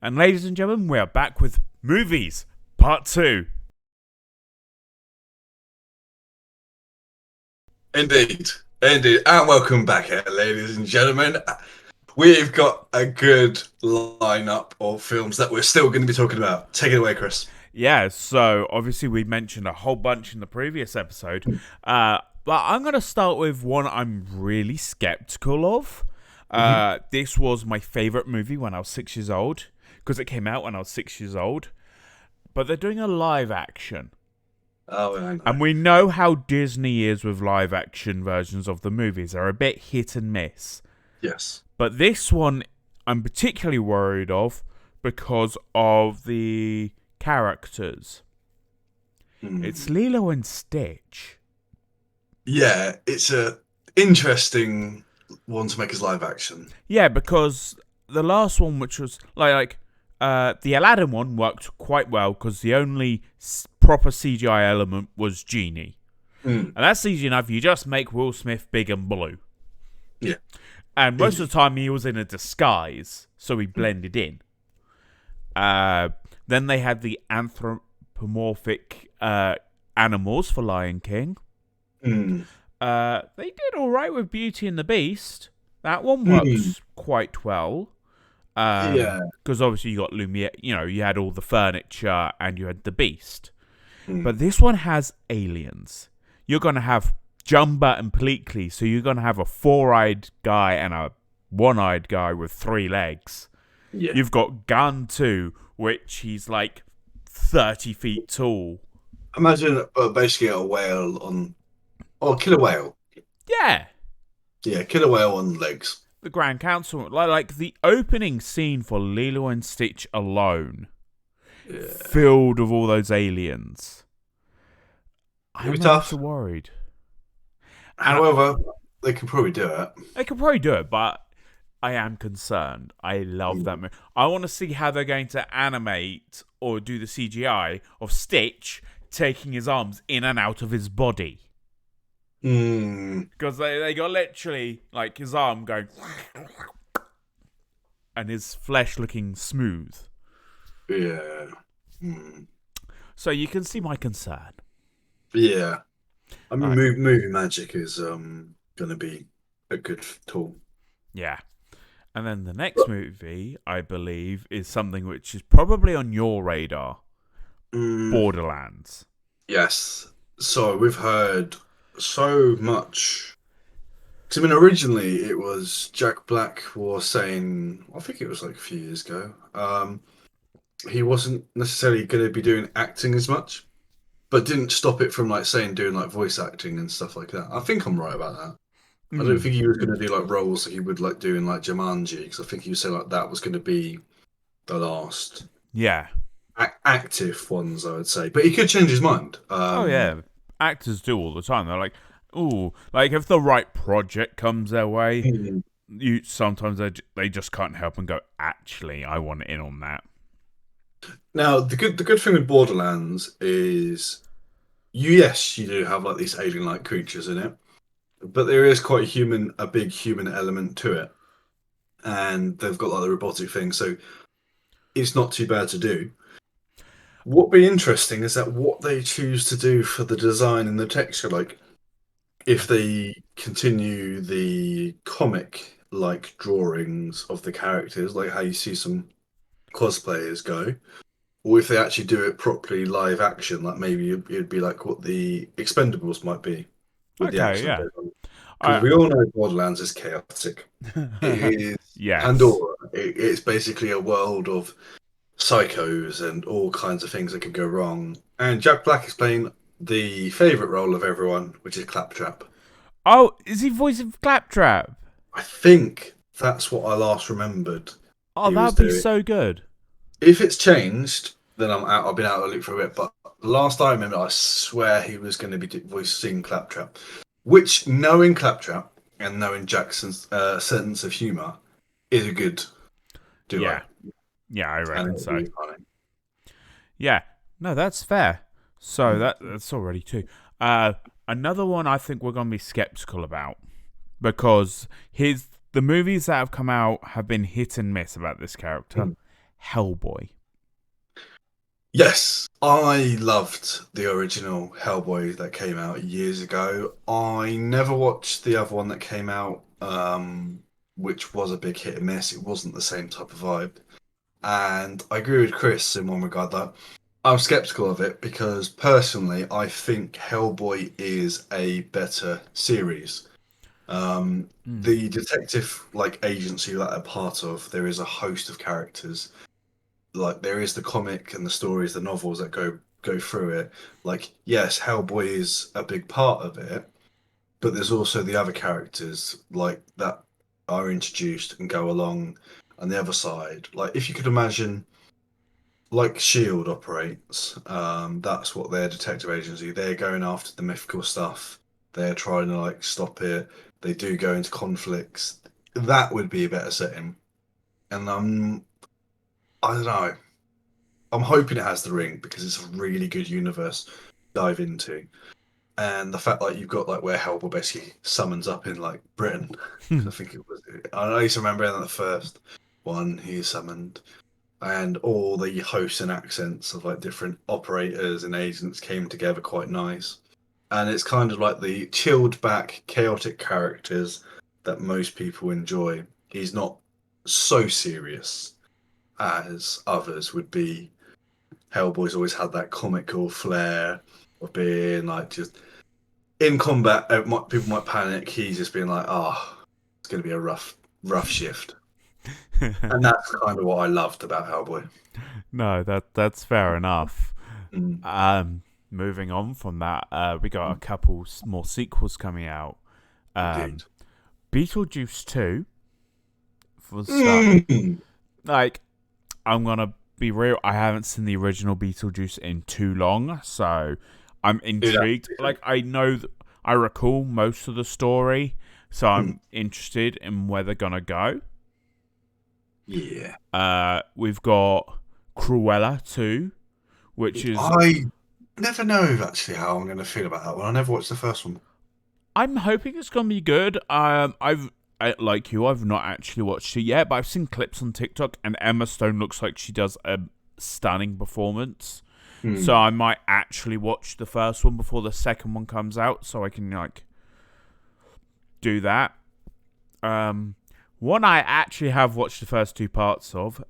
And ladies and gentlemen, we are back with movies, part 2. Indeed. Indeed. And welcome back here, ladies and gentlemen. We've got a good lineup of films that we're still going to be talking about. Take it away, Chris. Yeah, so obviously we mentioned a whole bunch in the previous episode, but I'm going to start with one I'm really skeptical of. This was my favourite movie when I was 6 years old, because it came out when I was 6 years old, but they're doing a live action. Oh, I know. And we know how Disney is with live action versions of the movies. They're a bit hit and miss. Yes. But this one I'm particularly worried of because of the characters. It's Lilo and Stitch. Yeah, it's a interesting one to make as live action. Yeah, because the last one, which was the Aladdin one, worked quite well because the only proper CGI element was Genie. And that's easy enough. You just make Will Smith big and blue. Yeah. And most of the time he was in a disguise, so he blended in. Then they had the anthropomorphic animals for Lion King. They did all right with Beauty and the Beast. That one works quite well. Because obviously you got Lumiere, you had all the furniture and you had the Beast. But this one has aliens. You're going to have Jumba and Pleakley, so you're going to have a 4-eyed guy and a 1-eyed guy with 3 legs. Yeah. You've got Gun 2, which he's like 30 feet tall. Imagine basically a whale or killer whale. Yeah. Yeah, killer whale on legs. The Grand Council, like the opening scene for Lilo and Stitch alone, filled with all those aliens. I'm not so worried. However, they can probably do it. They could probably do it, but I am concerned. I love that movie. I want to see how they're going to animate or do the CGI of Stitch taking his arms in and out of his body. Because they got literally like his arm going and his flesh looking smooth. Yeah. So you can see my concern. Yeah. I mean, movie magic is going to be a good tool. Yeah. And then the next movie, I believe, is something which is probably on your radar. Borderlands. Yes. So we've heard so much. Because, I mean, originally it was Jack Black was saying, I think it was like a few years ago, he wasn't necessarily going to be doing acting as much, but didn't stop it from doing like voice acting and stuff like that. I think I'm right about that. I don't think he was going to do like roles that he would like do in like Jumanji, because I think he was saying like that was going to be the last active ones, I would say. But he could change his mind. Oh yeah, actors do all the time. They're like, ooh, like if the right project comes their way, sometimes they just can't help and go, actually, I want in on that. Now the good thing with Borderlands is, yes, you do have like these alien-like creatures in it, but there is quite a big human element to it, and they've got like the robotic thing, so it's not too bad to do. What'd be interesting is that what they choose to do for the design and the texture, like if they continue the comic-like drawings of the characters, like how you see some cosplayers go, or if they actually do it properly live action, like maybe it'd be like what the Expendables might be with the action. Because we all know Borderlands is chaotic. It is Pandora. It's basically a world of psychos and all kinds of things that could go wrong. And Jack Black is playing the favourite role of everyone, which is Claptrap. Oh, is he voicing Claptrap? I think that's what I last remembered. Oh, that'd be so good. If it's changed, then I'm out. I've been out of the loop for a bit. But the last I remember, I swear he was going to be voicing Claptrap. Which, knowing Claptrap and knowing Jackson's sense of humour, is a good duo. Yeah, I reckon so. Really funny. Yeah, no, that's fair. So that's already 2. Another one I think we're going to be skeptical about, because the movies that have come out have been hit and miss about this character. Hellboy. Yes, I loved the original Hellboy that came out years ago. I never watched the other one that came out, which was a big hit and miss. It wasn't the same type of vibe. And I agree with Chris in one regard that I'm skeptical of it because personally, I think Hellboy is a better series. Mm. The detective like agency that they're part of, there is a host of characters. Like there is the comic and the stories, the novels that go through it. Like yes, Hellboy is a big part of it, but there's also the other characters like that are introduced and go along on the other side. Like if you could imagine like Shield operates, that's what their detective agency. They're going after the mythical stuff. They're trying to like stop it. They do go into conflicts. That would be a better setting. And I don't know. I'm hoping it has the ring because it's a really good universe to dive into. And the fact like you've got like where Hellboy basically summons up in like Britain. 'Cause I think it was. I used to remember in the first one he summoned, and all the hosts and accents of like different operators and agents came together quite nice. And it's kind of like the chilled back, chaotic characters that most people enjoy. He's not so serious as others would be. Hellboy's always had that comical flair of being like just in combat. People might panic. He's just being like, "Oh, it's going to be a rough shift," and that's kind of what I loved about Hellboy. No, that's fair enough. Mm, Moving on from that, we got a couple more sequels coming out. indeed. Beetlejuice 2 for the start. Mm. Like, I'm gonna be real. I haven't seen the original Beetlejuice in too long, so I'm Dude, intrigued. Like, I know, I recall most of the story, so I'm interested in where they're gonna go. yeah. We've got Cruella 2, which is I never know actually how I'm going to feel about that one. I never watched the first one. I'm hoping it's gonna be good. Like you, I've not actually watched it yet, but I've seen clips on TikTok, and Emma Stone looks like she does a stunning performance. So Hmm. I might actually watch the first one before the second one comes out, so I can like do that. One I actually have watched the first two parts of.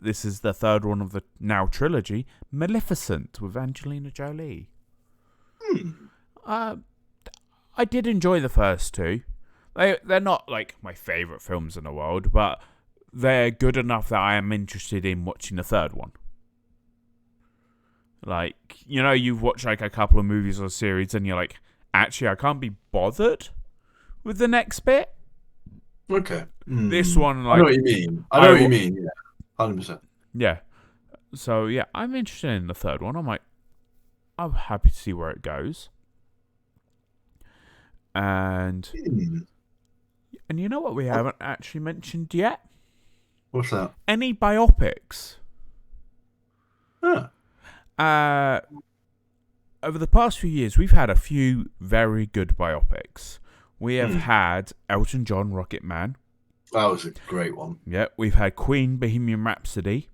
This is the third one of the now trilogy, Maleficent with Angelina Jolie. Hmm. Uh, I did enjoy the first two. They're not like my favourite films in the world, but they're good enough that I am interested in watching the third one. Like, you know, you've watched like a couple of movies or series and you're like, actually, I can't be bothered with the next bit. Okay. This Hmm. one, I know like, what you mean. I know I, what you mean. Yeah. 100%. yeah. So, yeah, I'm interested in the third one. I'm happy to see where it goes. And, Hmm. and you know what we haven't actually mentioned yet? What's that? Any biopics. Ah. Uh, over the past few years, we've had a few very good biopics. We have Hmm. had Elton John, Rocket Man. That was a great one. Yeah, we've had Queen, Bohemian Rhapsody.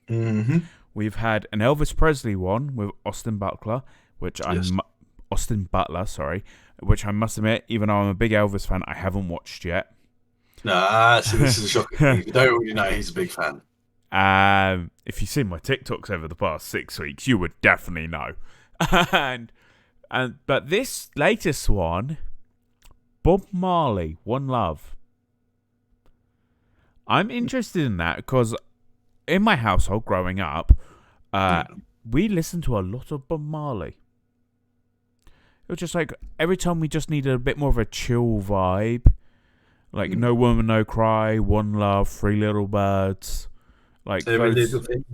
Mm-hmm. We've had an Elvis Presley one with Austin Butler, Yes. Austin Butler, sorry, which I must admit, even though I'm a big Elvis fan, I haven't watched yet. Nah, see, this is a shocking thing. If you don't already know he's a big fan. If you've seen my TikToks over the past 6 weeks, you would definitely know. and but this latest one, Bob Marley, One Love. I'm interested in that because in my household growing up, Yeah. we listened to a lot of Bob Marley. It was just like every time we just needed a bit more of a chill vibe. Like No Woman, No Cry, One Love, Three Little Birds. Like Every those. little thing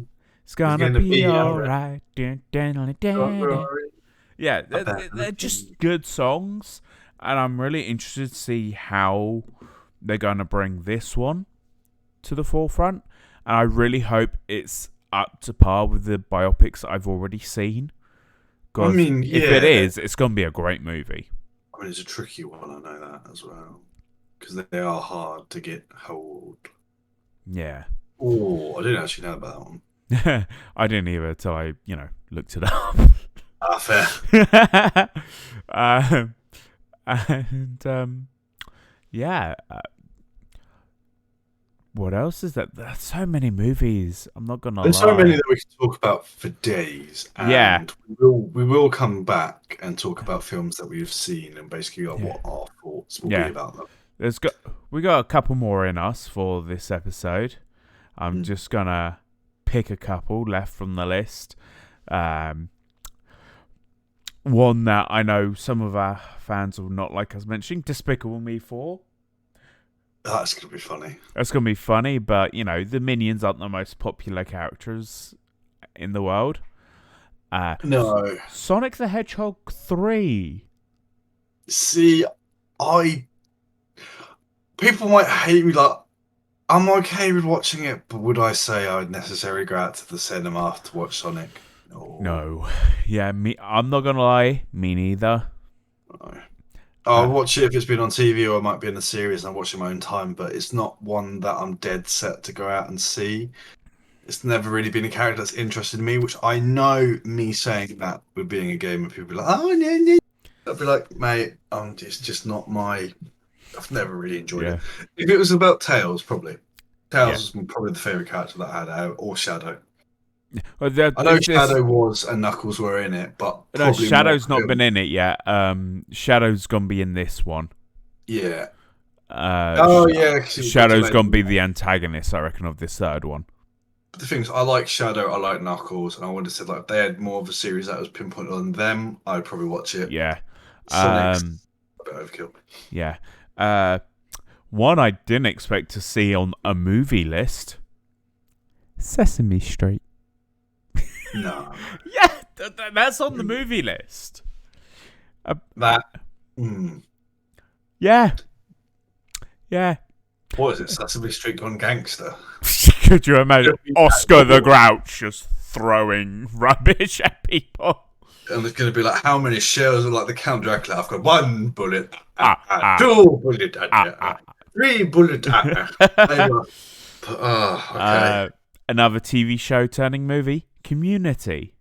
It's is gonna going to be be alright. alright. Don't worry Yeah, about they're a just thing. good songs. And I'm really interested to see how they're going to bring this one to the forefront. And I really hope it's up to par with the biopics I've already seen. I Because mean, if it yeah. is, it's going to be a great movie. I mean, it's a tricky one. I know that as well because they are hard to get hold. Yeah. Oh, I didn't actually know about that one. I didn't either until I, looked it up. Ah, fair. um, and yeah. What else is that? There's so many movies. I'm not gonna There's so many lie. that we could talk about for days, Yeah, and we will come back and talk about films that we've seen and basically yeah, what our thoughts will be yeah. about them. There's got we got a couple more in us for this episode. I'm Mm. just gonna pick a couple left from the list. Um, One that I know some of our fans will not like us mentioning, Despicable Me 4. That's gonna be funny. That's going to be funny, but, the Minions aren't the most popular characters in the world. No, Sonic the Hedgehog 3. see, I people might hate me. Like, I'm okay with watching it, but would I say I would necessarily go out to the cinema to watch Sonic? No. No. Yeah, I'm not going to lie. Me neither. No. I'll Uh, watch it if it's been on TV or it might be in a series and I watch it in my own time, but it's not one that I'm dead set to go out and see. It's never really been a character that's interested in me, which I know me saying that with being a gamer, people be like, oh, no, no. I'd be like, mate, it's just not my. I've never really enjoyed it. yeah. If it was about Tails, probably. Yeah. Tails was probably the favourite character that I had out, or Shadow. Well, I know Shadow was and Knuckles were in it, but no, probably more Shadow's not been in it yet. Shadow's going to be in this one. Yeah. Uh, Oh, yeah. 'Cause it got Shadow's delayed. going to be the antagonist, I reckon, of this third one. But the thing is, I like Shadow, I like Knuckles, and I would have said like if they had more of a series that was pinpointed on them, I'd probably watch it. Yeah. Sonic's a bit overkill. Yeah. One I didn't expect to see on a movie list. Sesame Street. No. Yeah, that's on the movie list. That. Mm. Yeah. Yeah. What is it? Sesame Street gone gangster? Could you imagine Oscar the Grouch just throwing rubbish at people? And it's going to be like, how many shells are like the Count Dracula? I've got 1 bullet, 2 bullet, 3 bullet. Okay. Another TV show turning movie, Community.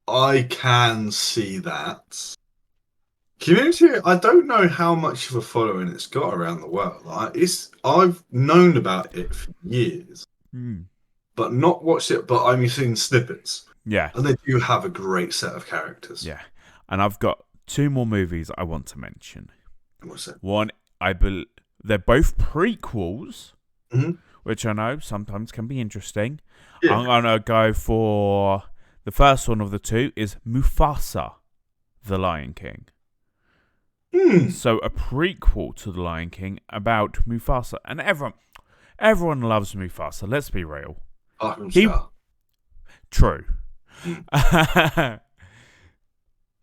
I can see that. Community, I don't know how much of a following it's got around the world. I've known about it for years, but not watched it. But I've seen snippets. Yeah, and they do have a great set of characters. Yeah, and I've got 2 more movies I want to mention. What's it? One, they're both prequels, mm-hmm. which I know sometimes can be interesting. Yeah. I'm gonna go for the first one of the 2 is Mufasa, The Lion King. So a prequel to The Lion King about Mufasa, and everyone loves Mufasa. Let's be real. True.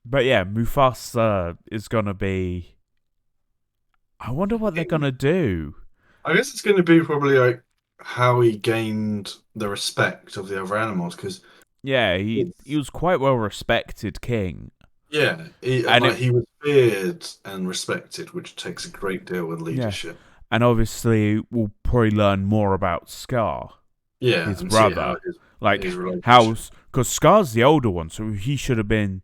But yeah, Mufasa is gonna be. I wonder what they're gonna do. I guess it's going to be probably like how he gained the respect of the other animals, because he was quite well respected king. Yeah, he was feared and respected, which takes a great deal with leadership. Yeah. And obviously, we'll probably learn more about Scar. Yeah, his brother. His because Scar's the older one, so he should have been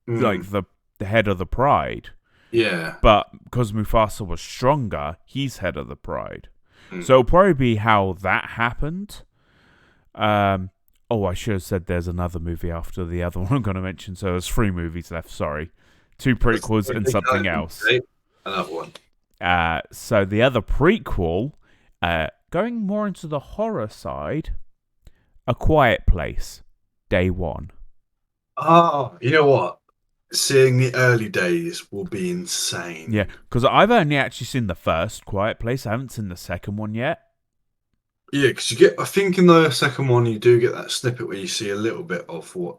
like the head of the Pride. Yeah. But because Mufasa was stronger, he's head of the Pride. So it'll probably be how that happened. I should have said there's another movie after the other one I'm going to mention. So there's 3 movies left, sorry. 2 prequels and something else. Another one. So the other prequel, going more into the horror side, A Quiet Place, Day 1. Oh, you know what? Seeing the early days will be insane. Yeah, because I've only actually seen the first Quiet Place. I haven't seen the second one yet. Yeah, because I think in the second one you do get that snippet where you see a little bit of what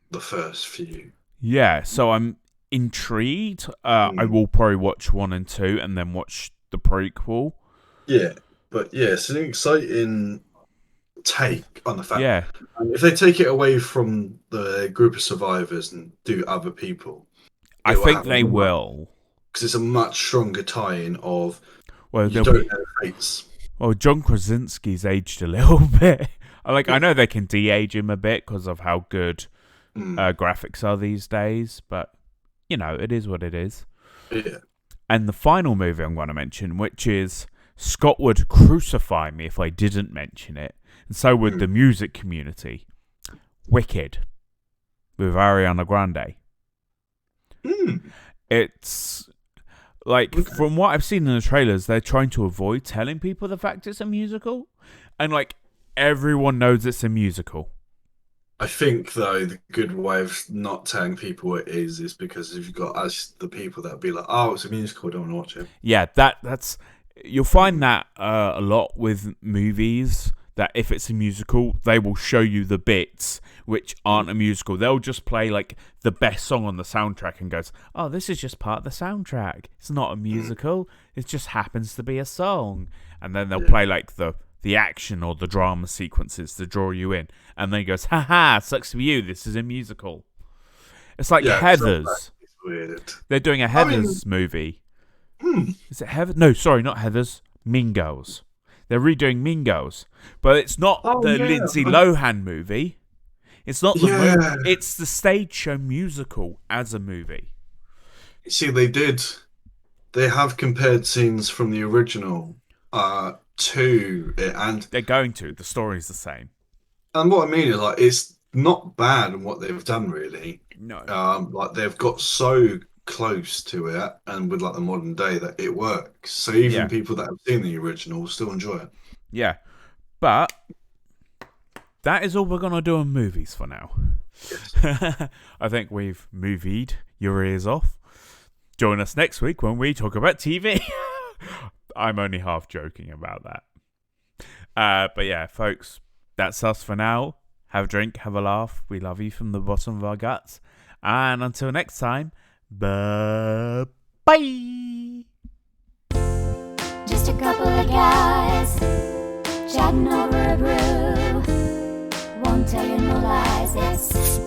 the first few. Yeah, so I'm intrigued. I will probably watch 1 and 2 and then watch the prequel. Yeah, but yeah, it's an exciting take on the fact. Yeah. If they take it away from the group of survivors and do other people, I think they will. Because it's a much stronger tie-in of you don't know fates. Well, John Krasinski's aged a little bit. I know they can de-age him a bit because of how good graphics are these days, but it is what it is. Yeah. And the final movie I'm going to mention, which is Scott would crucify me if I didn't mention it, and so would the music community. Wicked with Ariana Grande. It's from what I've seen in the trailers, they're trying to avoid telling people the fact it's a musical, and everyone knows it's a musical. I think though the good way of not telling people what it is because if you've got us the people that be like, oh, it's a musical, I don't want to watch it. Yeah, that's you'll find that a lot with movies. That if it's a musical, they will show you the bits which aren't a musical. They'll just play the best song on the soundtrack and goes, oh, this is just part of the soundtrack. It's not a musical. It just happens to be a song. And then they'll play the action or the drama sequences to draw you in. And then he goes, haha, sucks for you. This is a musical. It's like Heathers. It's weird. They're doing a Heathers movie. Is it Heathers? No, sorry, not Heathers. Mean Girls. They're redoing Mean Girls, but it's not the Lindsay Lohan movie. It's not the movie. It's the stage show musical as a movie. See, they have compared scenes from the original to it, and they're going to. The story's the same. And what I mean is, it's not bad in what they've done, really. No. They've got so close to it, and with the modern day that it works. So even people that have seen the original will still enjoy it. Yeah, but that is all we're gonna do on movies for now. Yes. I think we've movied your ears off. Join us next week when we talk about TV. I'm only half joking about that. But yeah, folks, that's us for now. Have a drink, have a laugh. We love you from the bottom of our guts. And until next time, bye. Just a couple of guys chatting over a brew. Won't tell you no lies. It's